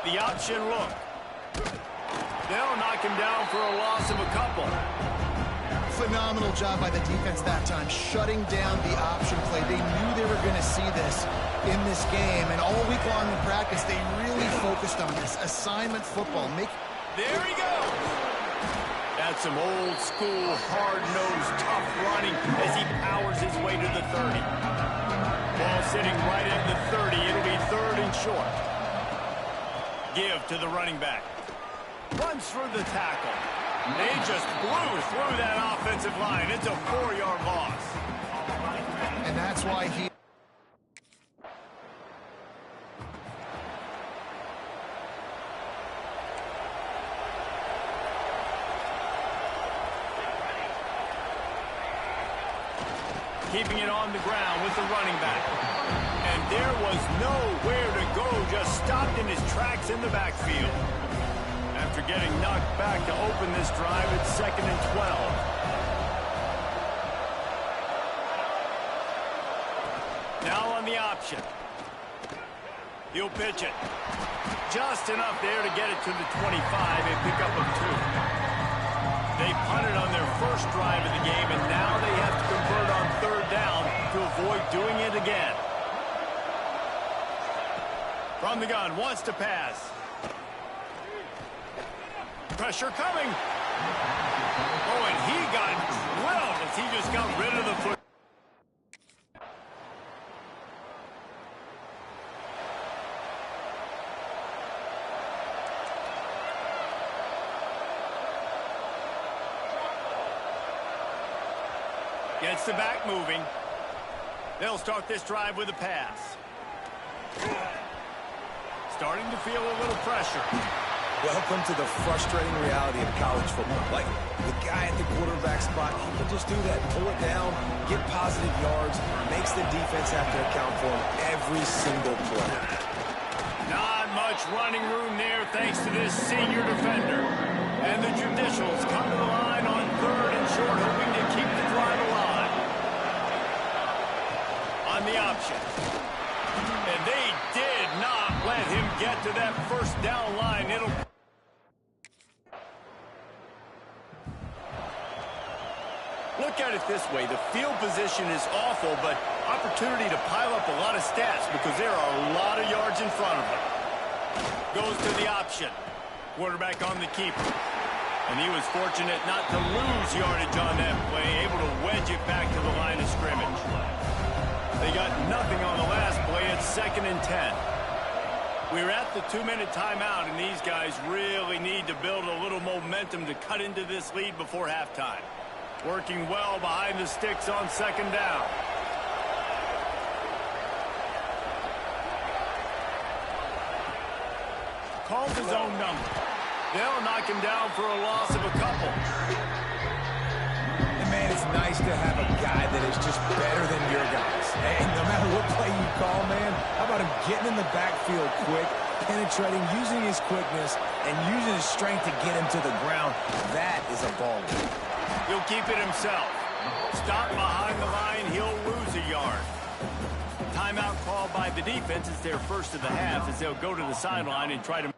The option look. They'll knock him down for a loss of a couple. Phenomenal job by the defense that time, shutting down the option play. They knew they were going to see this in this game, and all week long in practice, they really focused on this. Assignment football. There he goes. That's some old school, hard-nosed, tough running as he powers his way to the 30. Ball sitting right at the 30. It'll be 3rd and short. Give to the running back. Runs through the tackle. They just blew through that offensive line. It's a 4-yard loss. And that's why he... Keeping it on the ground with the running back. And there was nowhere to go, just stopped in his tracks in the backfield. After getting knocked back to open this drive, it's 2nd and 12. Now on the option. He'll pitch it. Just enough there to get it to the 25, a pickup of 2. They punted on their first drive of the game, and now they have to convert on 3rd down to avoid doing it again. From the gun, wants to pass. Pressure coming. Oh, and he got drilled as he just got rid of the foot. Gets the back moving. They'll start this drive with a pass. Starting to feel a little pressure. Welcome to the frustrating reality of college football. Like, the guy at the quarterback spot, he can just do that. Pull it down, get positive yards, makes the defense have to account for him every single play. Not much running room there thanks to this senior defender. And the Judicials come to the line on 3rd and short, hoping to keep the drive alive. On the option. And they did not let him get to that 1st down line. Look at it this way. The field position is awful, but opportunity to pile up a lot of stats because there are a lot of yards in front of them. Goes to the option. Quarterback on the keeper. And he was fortunate not to lose yardage on that play, able to wedge it back to the line of scrimmage. They got nothing on the last play. It's 2nd and 10. We're at the 2-minute timeout, and these guys really need to build a little momentum to cut into this lead before halftime. Working well behind the sticks on 2nd down. Calls his own number. They'll knock him down for a loss of a couple. And man, it's nice to have a guy that is just better than your guys. And no matter what play you call, man, how about him getting in the backfield quick, penetrating, using his quickness, and using his strength to get him to the ground. That is a ball. He'll keep it himself. Stop behind the line, he'll lose a yard. Timeout called by the defense. It's their first of the half as they'll go to the sideline and try to...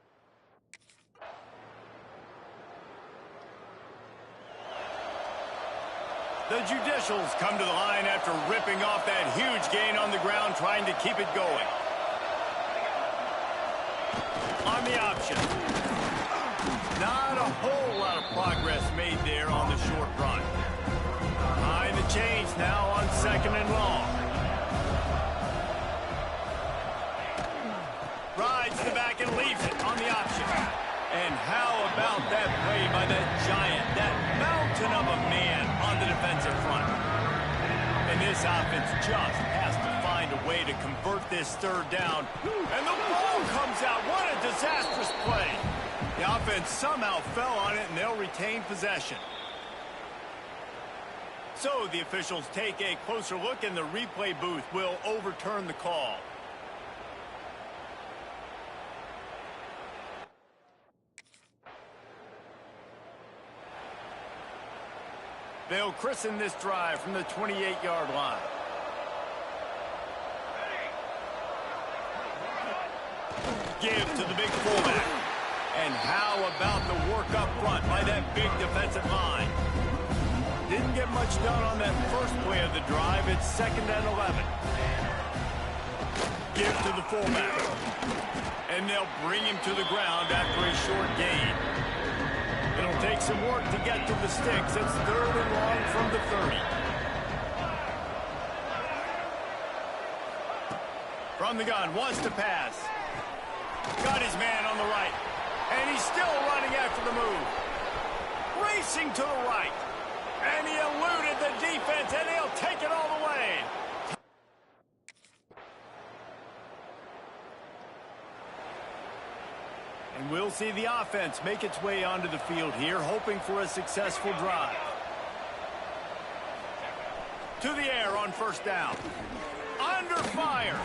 The Judicials come to the line after ripping off that huge gain on the ground, trying to keep it going. On the option. Not a whole lot of progress made there on the short run. Behind the chains now on 2nd and long. Rides the back and leaves it on the option. And how about that play by that giant, that mountain of a man on the defensive front? And this offense just has to find a way to convert this 3rd down. And the ball comes out. What a disastrous play. The offense somehow fell on it, and they'll retain possession. So the officials take a closer look, and the replay booth will overturn the call. They'll christen this drive from the 28-yard line. give to the big fullback. And how about the work up front by that big defensive line? Didn't get much done on that first play of the drive. It's 2nd and 11. Give to the fullback. And they'll bring him to the ground after a short gain. It'll take some work to get to the sticks. It's 3rd and long from the 30. From the gun, wants to pass. Got his man on the right. And he's still running after the move. Racing to the right. And he eluded the defense, and he'll take it all the way. And we'll see the offense make its way onto the field here, hoping for a successful drive. To the air on 1st down. Under fire.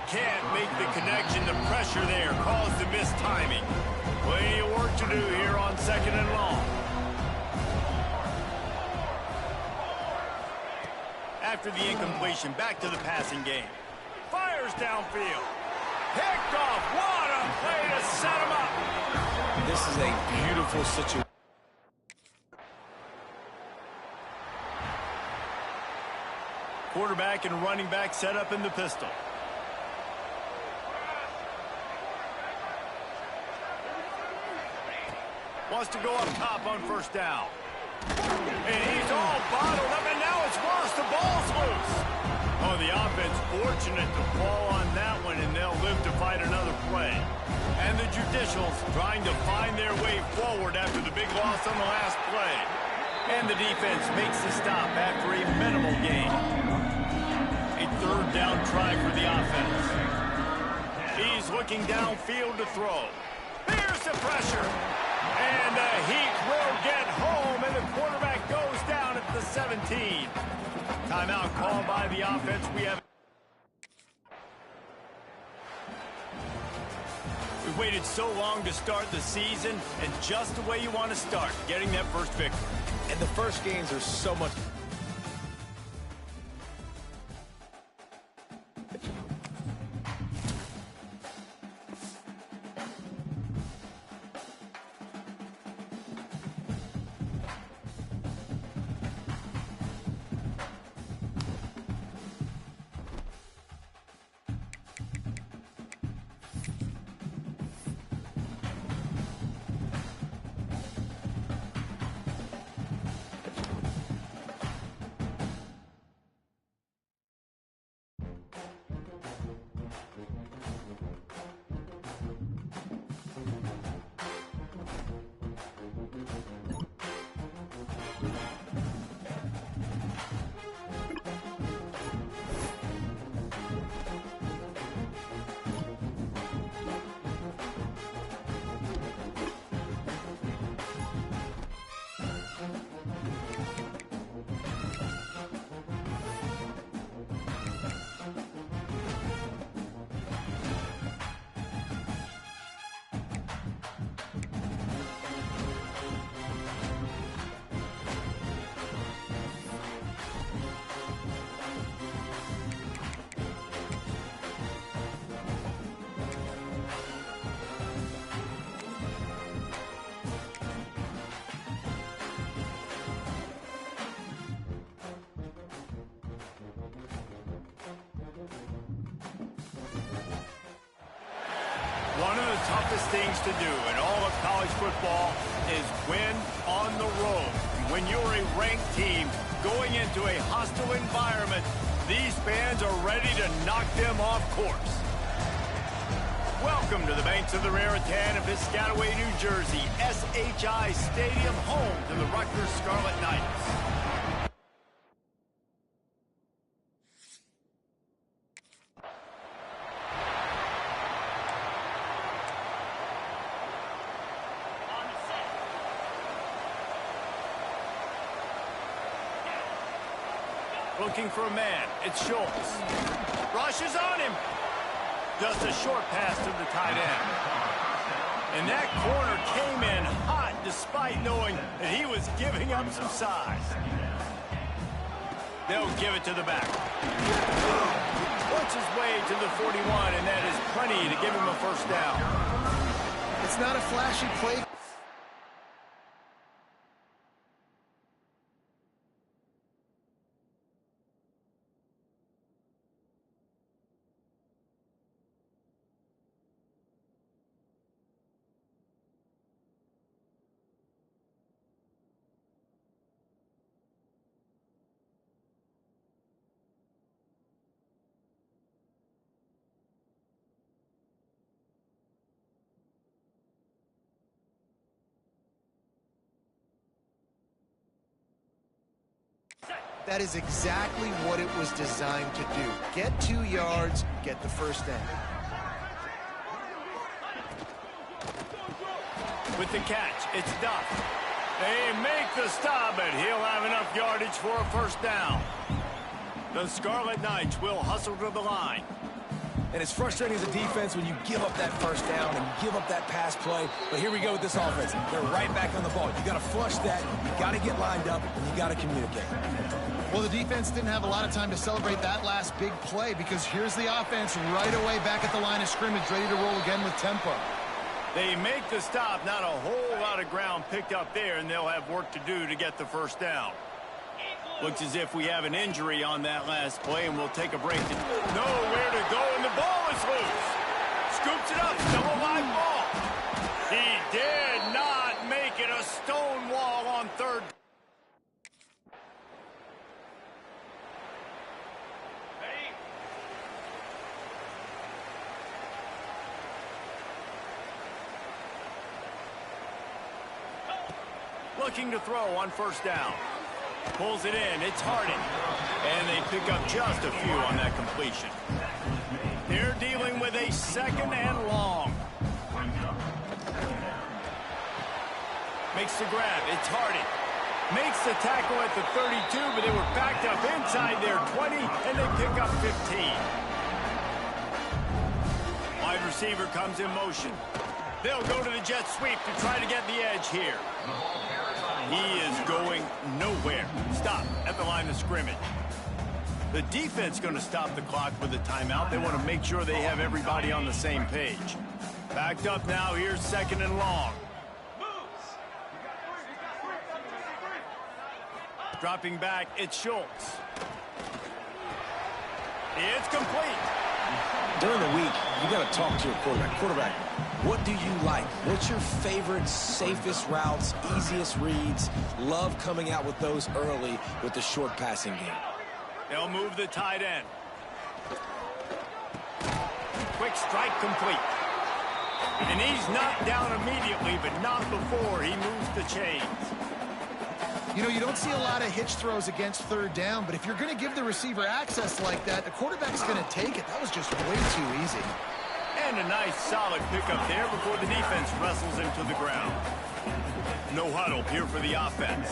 Can't make the connection. The pressure there caused the missed timing. Plenty of work to do here on 2nd and long. After the incompletion, back to the passing game. Fires downfield. Picked off. What a play to set him up. This is a beautiful situation. Quarterback and running back set up in the pistol. Wants to go up top on 1st down. And he's all bottled up, and now it's worse. The ball's loose. Oh, the offense fortunate to fall on that one, and they'll live to fight another play. And the Judicials trying to find their way forward after the big loss on the last play. And the defense makes the stop after a minimal gain. A 3rd down try for the offense. He's looking downfield to throw. Here's the pressure. And the Heat will get home, and the quarterback goes down at the 17. Timeout called by the offense. We've waited so long to start the season, and just the way you want to start, getting that first victory. And the first games are so much. One of the toughest things to do in all of college football is win on the road. When you're a ranked team going into a hostile environment, these fans are ready to knock them off course. Welcome to the banks of the Raritan in Piscataway, New Jersey, SHI Stadium, home to the Rutgers Scarlet Knights. Looking for a man. It's Schultz. Rushes on him. Just a short pass to the tight end. And that corner came in hot despite knowing that he was giving up some size. They'll give it to the back. Works his way to to the 41, and that is plenty to give him a first down. It's not a flashy play. That is exactly what it was designed to do. Get 2 yards, get the first down. With the catch, it's Duff. They make the stop, and he'll have enough yardage for a first down. The Scarlet Knights will hustle to the line. And it's frustrating as a defense when you give up that first down and give up that pass play. But here we go with this offense. They're right back on the ball. You got to flush that. You got to get lined up, and you got to communicate. Well, the defense didn't have a lot of time to celebrate that last big play because here's the offense right away back at the line of scrimmage, ready to roll again with tempo. They make the stop. Not a whole lot of ground picked up there, and they'll have work to do to get the first down. Looks as if we have an injury on that last play, and we'll take a break. Nowhere to go, and the ball is loose. Scoops it up, still a live ball. He did not make it. A stone wall on third. Looking to throw on first down. Pulls it in. It's Harden. And they pick up just a few on that completion. They're dealing with a second and long. Makes the grab. It's Harden. Makes the tackle at the 32, but they were backed up inside their 20, and they pick up 15. Wide receiver comes in motion. They'll go to the jet sweep to try to get the edge here. He is going nowhere. Stop at the line of scrimmage. The defense going to stop the clock with a timeout. They want to make sure they have everybody on the same page. Backed up now. Here's second and long. Dropping back, it's Schultz. It's complete. During the week, you got to talk to your quarterback. Quarterback, what do you like? What's your favorite, safest routes, easiest reads? Love coming out with those early with the short passing game. They'll move the tight end. Quick strike complete. And he's knocked down immediately, but not before he moves the chains. You know, you don't see a lot of hitch throws against third down, but if you're going to give the receiver access like that, the quarterback's going to take it. That was just way too easy. And a nice solid pickup there before the defense wrestles him to the ground. No huddle here for the offense.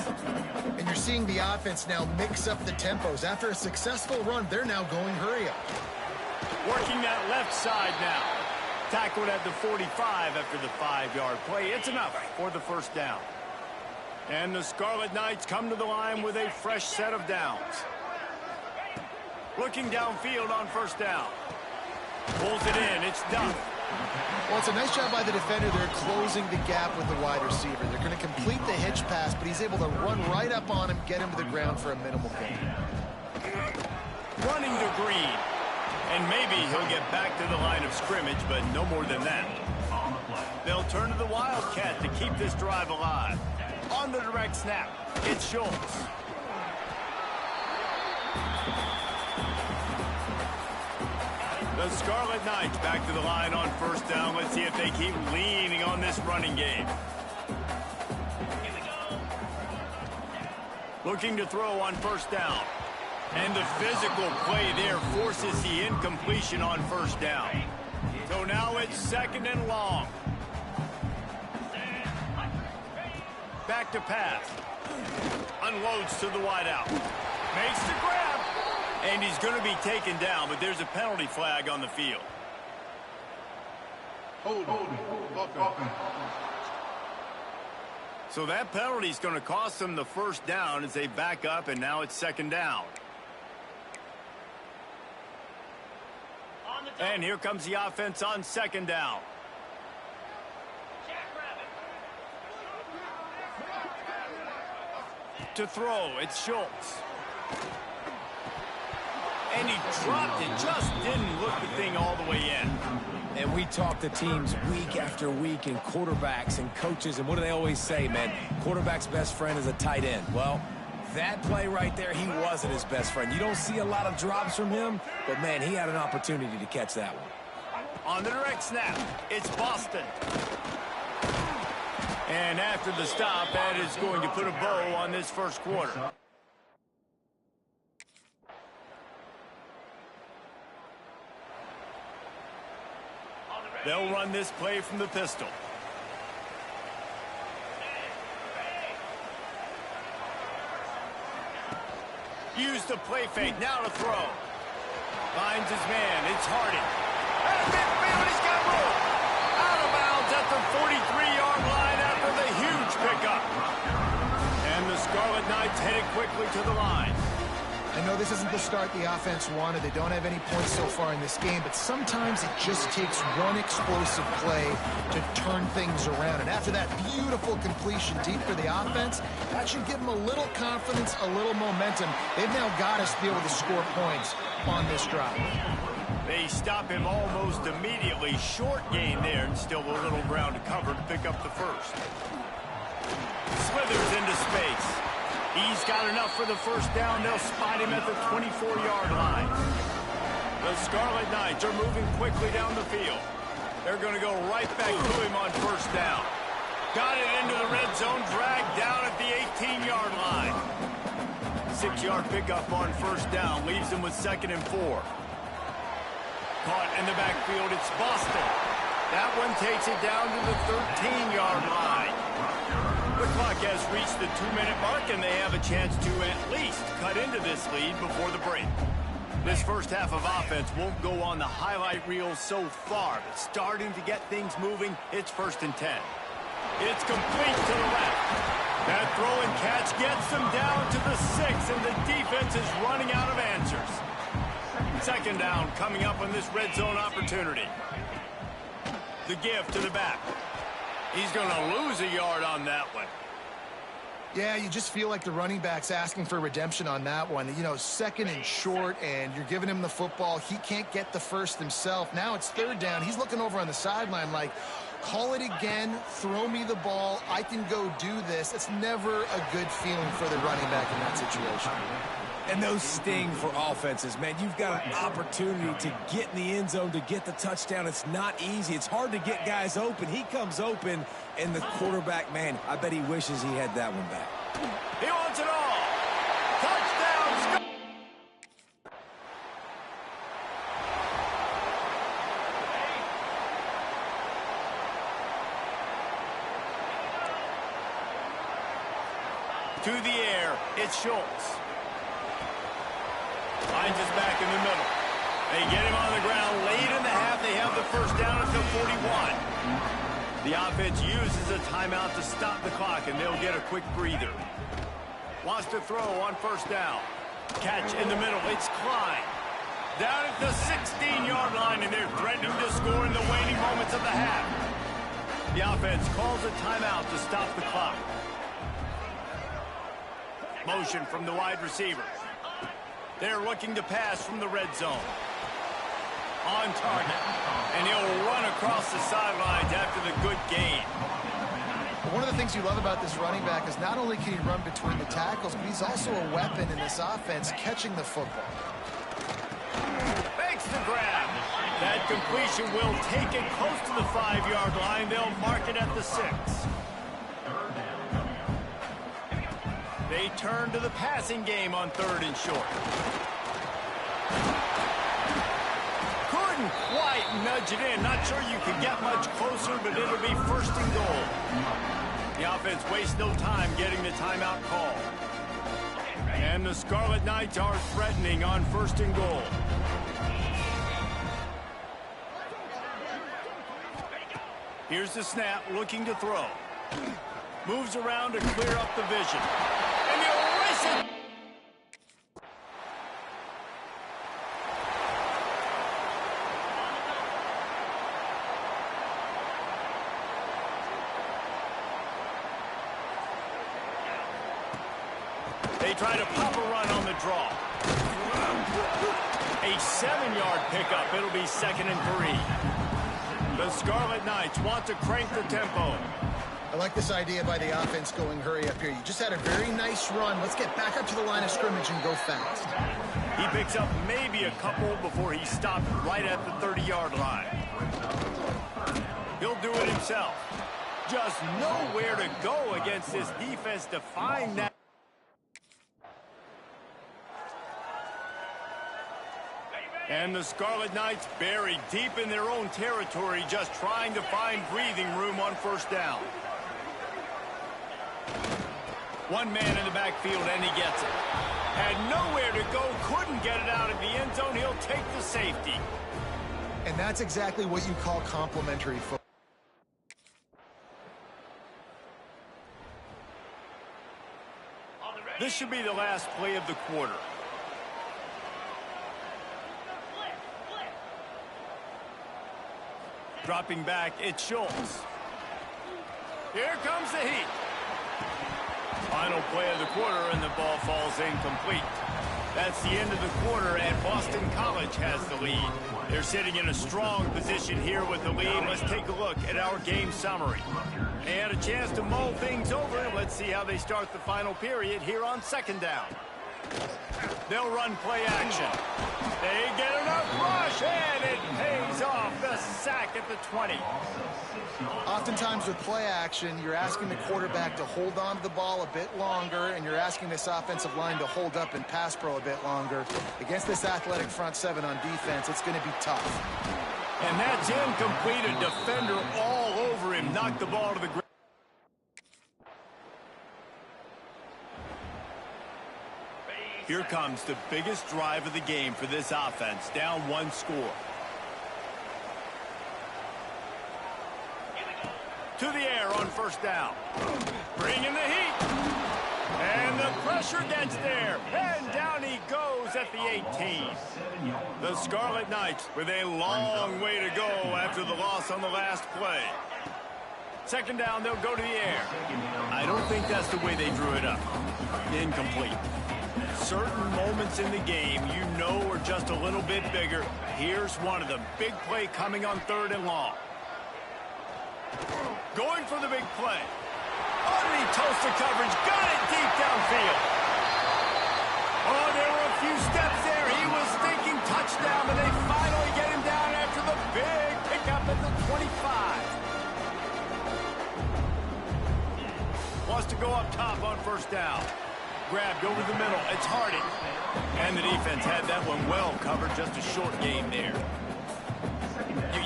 And you're seeing the offense now mix up the tempos. After a successful run, they're now going hurry up. Working that left side now. Tackled at the 45 after the 5-yard play. It's enough for the first down. And the Scarlet Knights come to the line with a fresh set of downs. Looking downfield on first down. Pulls it in. It's done. Well, it's a nice job by the defender. They're closing the gap with the wide receiver. They're going to complete the hitch pass, but he's able to run right up on him, get him to the ground for a minimal gain. Running to Green. And maybe he'll get back to the line of scrimmage, but no more than that. They'll turn to the Wildcat to keep this drive alive. On the direct snap, it's Schultz. The Scarlet Knights back to the line on first down. Let's see if they keep leaning on this running game. Looking to throw on first down. And the physical play there forces the incompletion on first down. So now it's second and long. Back to pass. Unloads to the wideout. Makes the grab. And he's going to be taken down, but there's a penalty flag on the field. So that penalty is going to cost them the first down as they back up, and now it's second down. And here comes the offense on second down. To throw, it's Schultz. And he dropped it, just didn't look the thing all the way in. And we talk to teams week after week and quarterbacks and coaches, and what do they always say, man? Quarterback's best friend is a tight end. Well, that play right there, he wasn't his best friend. You don't see a lot of drops from him, but, man, he had an opportunity to catch that one. On the direct snap, it's Boston. And after the stop, that is going to put a bow on this first quarter. They'll run this play from the pistol. Use the play fake, now to throw. Finds his man, it's Hardy. At midfield, he's got room. Out of bounds at the 43-yard line after the huge pickup. And the Scarlet Knights headed quickly to the line. I know this isn't the start the offense wanted. They don't have any points so far in this game, but sometimes it just takes one explosive play to turn things around. And after that beautiful completion deep for the offense, that should give them a little confidence, a little momentum. They've now got us to be able to score points on this drive. They stop him almost immediately. Short gain there, and still a little ground to cover to pick up the first. Slithers into space. He's got enough for the first down. They'll spot him at the 24-yard line. The Scarlet Knights are moving quickly down the field. They're going to go right back to him on first down. Got it into the red zone, dragged down at the 18-yard line. 6-yard pickup on first down leaves them with 2nd and 4. Caught in the backfield, it's Boston. That one takes it down to the 13-yard line. The clock has reached the 2-minute mark, and they have a chance to at least cut into this lead before the break. This first half of offense won't go on the highlight reel so far, but starting to get things moving, it's 1st and 10. It's complete to the left. That throw and catch gets them down to the 6, and the defense is running out of answers. 2nd down coming up on this red zone opportunity. The give to the back. He's going to lose a yard on that one. Yeah, you just feel like the running back's asking for redemption on that one. You know, 2nd and short, and you're giving him the football. He can't get the first himself. Now it's 3rd down. He's looking over on the sideline like, call it again, throw me the ball, I can go do this. It's never a good feeling for the running back in that situation. And those sting for offenses, man. You've got an opportunity to get in the end zone, to get the touchdown. It's not easy. It's hard to get guys open. He comes open, and the quarterback, man, I bet he wishes he had that one back. He wants it all. Touchdown. To the air, it's Schultz. Finds his back in the middle. They get him on the ground late in the half. They have the first down at the 41. The offense uses a timeout to stop the clock, and they'll get a quick breather. Wants to throw on first down. Catch in the middle. It's Klein. Down at the 16-yard line, and they're threatening to score in the waning moments of the half. The offense calls a timeout to stop the clock. Motion from the wide receiver. They're looking to pass from the red zone. On target. And he'll run across the sidelines after the good gain. One of the things you love about this running back is not only can he run between the tackles, but he's also a weapon in this offense, catching the football. Fakes the grab. That completion will take it close to the 5-yard line. They'll mark it at the 6. They turn to the passing game on 3rd and short. Couldn't quite nudge it in. Not sure you could get much closer, but it'll be 1st and goal. The offense wastes no time getting the timeout call. And the Scarlet Knights are threatening on 1st and goal. Here's the snap, looking to throw. Moves around to clear up the vision. And he'll race it. They try to pop a run on the draw. A 7-yard pickup. It'll be 2nd and 3. The Scarlet Knights want to crank the tempo. I like this idea by the offense going hurry up here. You just had a very nice run. Let's get back up to the line of scrimmage and go fast. He picks up maybe a couple before he stopped right at the 30-yard line. He'll do it himself. Just nowhere to go against this defense to find that. And the Scarlet Knights buried deep in their own territory, just trying to find breathing room on 1st down. One man in the backfield, and he gets it. Had nowhere to go, couldn't get it out of the end zone. He'll take the safety. And that's exactly what you call complimentary football. This should be the last play of the quarter. Dropping back, it's Schultz. Here comes the heat. Final play of the quarter, and the ball falls incomplete. That's the end of the quarter, and Boston College has the lead. They're sitting in a strong position here with the lead. Let's take a look at our game summary. They had a chance to mull things over. Let's see how they start the final period here on 2nd down. They'll run play action. They get enough rush, and it pays off. The sack at the 20. Oftentimes with play action, you're asking the quarterback to hold on to the ball a bit longer, and you're asking this offensive line to hold up and pass pro a bit longer. Against this athletic front 7 on defense, it's going to be tough. And that's incomplete. A defender all over him. Knocked the ball to the ground. Here comes the biggest drive of the game for this offense. Down 1 score. To the air on 1st down. Bringing the heat. And the pressure gets there. And down he goes at the 18. The Scarlet Knights with a long way to go after the loss on the last play. 2nd down, they'll go to the air. I don't think that's the way they drew it up. Incomplete. Certain moments in the game you know are just a little bit bigger. Here's one of them. Big play coming on 3rd and long. Going for the big play. Underneath toast to coverage. Got it deep downfield. Oh, there were a few steps there. He was thinking touchdown, but they finally get him down after the big pickup at the 25. Wants to go up top on 1st down. Grabbed over the middle. It's Hardy. And the defense had that one well covered. Just a short game there.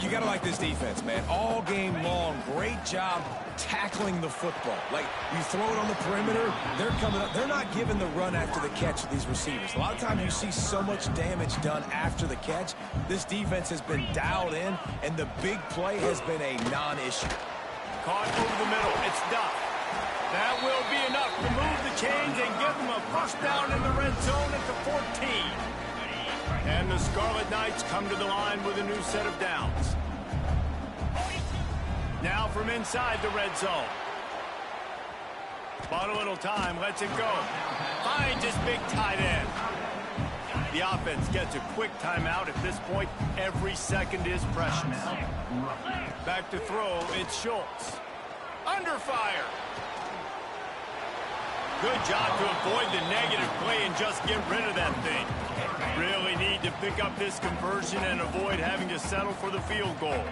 You got to like this defense, man. All game long, great job tackling the football. Like, you throw it on the perimeter, they're coming up. They're not giving the run after the catch to these receivers. A lot of times you see so much damage done after the catch. This defense has been dialed in, and the big play has been a non-issue. Caught over the middle. It's Duff. That will be enough to move the chains and give them a 1st down in the red zone at the 14. And the Scarlet Knights come to the line with a new set of downs. Now from inside the red zone. Bought a little time, lets it go. Finds his big tight end. The offense gets a quick timeout. At this point, every second is precious. Back to throw, it's Schultz. Under fire. Good job to avoid the negative play and just get rid of that thing. Really need to pick up this conversion and avoid having to settle for the field goal.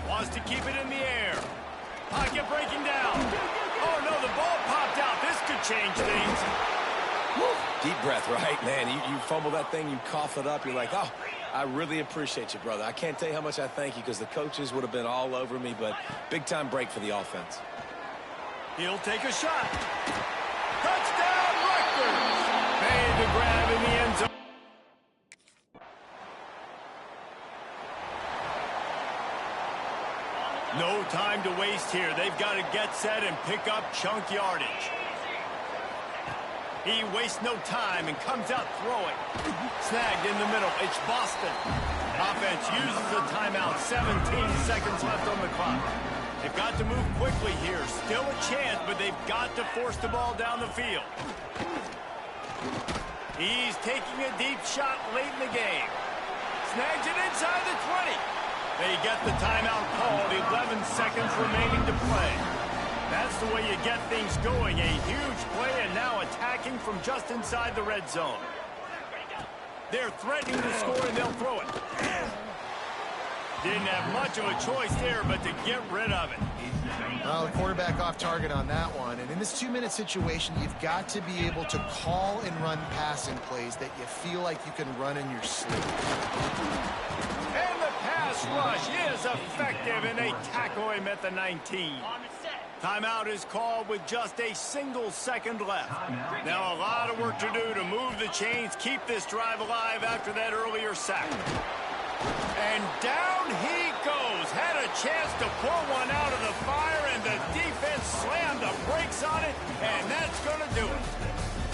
Wants to keep it in the air. Pocket breaking down. Oh, no, the ball popped out. This could change things. Woo. Deep breath, right, man? You fumble that thing, you cough it up. You're like, oh, I really appreciate you, brother. I can't tell you how much I thank you because the coaches would have been all over me, but big-time break for the offense. He'll take a shot. Touchdown, Rutgers! Made the grab in the end zone. No time to waste here. They've got to get set and pick up chunk yardage. He wastes no time and comes out throwing. Snagged in the middle. It's Boston. Offense uses a timeout. 17 seconds left on the clock. They've got to move quickly here. Still a chance, but they've got to force the ball down the field. He's taking a deep shot late in the game. Snags it inside the 20. They get the timeout called. 11 seconds remaining to play. That's the way you get things going. A huge play and now attacking from just inside the red zone. They're threatening to score and they'll throw it. Didn't have much of a choice there but to get rid of it. Well, the quarterback off target on that one. And in this 2-minute situation, you've got to be able to call and run passing plays that you feel like you can run in your sleep. And the pass rush is effective, and they tackle him at the 19. Timeout is called with just a single second left. Now a lot of work to do to move the chains, keep this drive alive after that earlier sack. And down he goes. Had a chance to pull one out of the fire, and the defense slammed the brakes on it, and that's going to do it.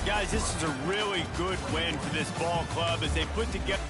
Guys, this is a really good win for this ball club as they put together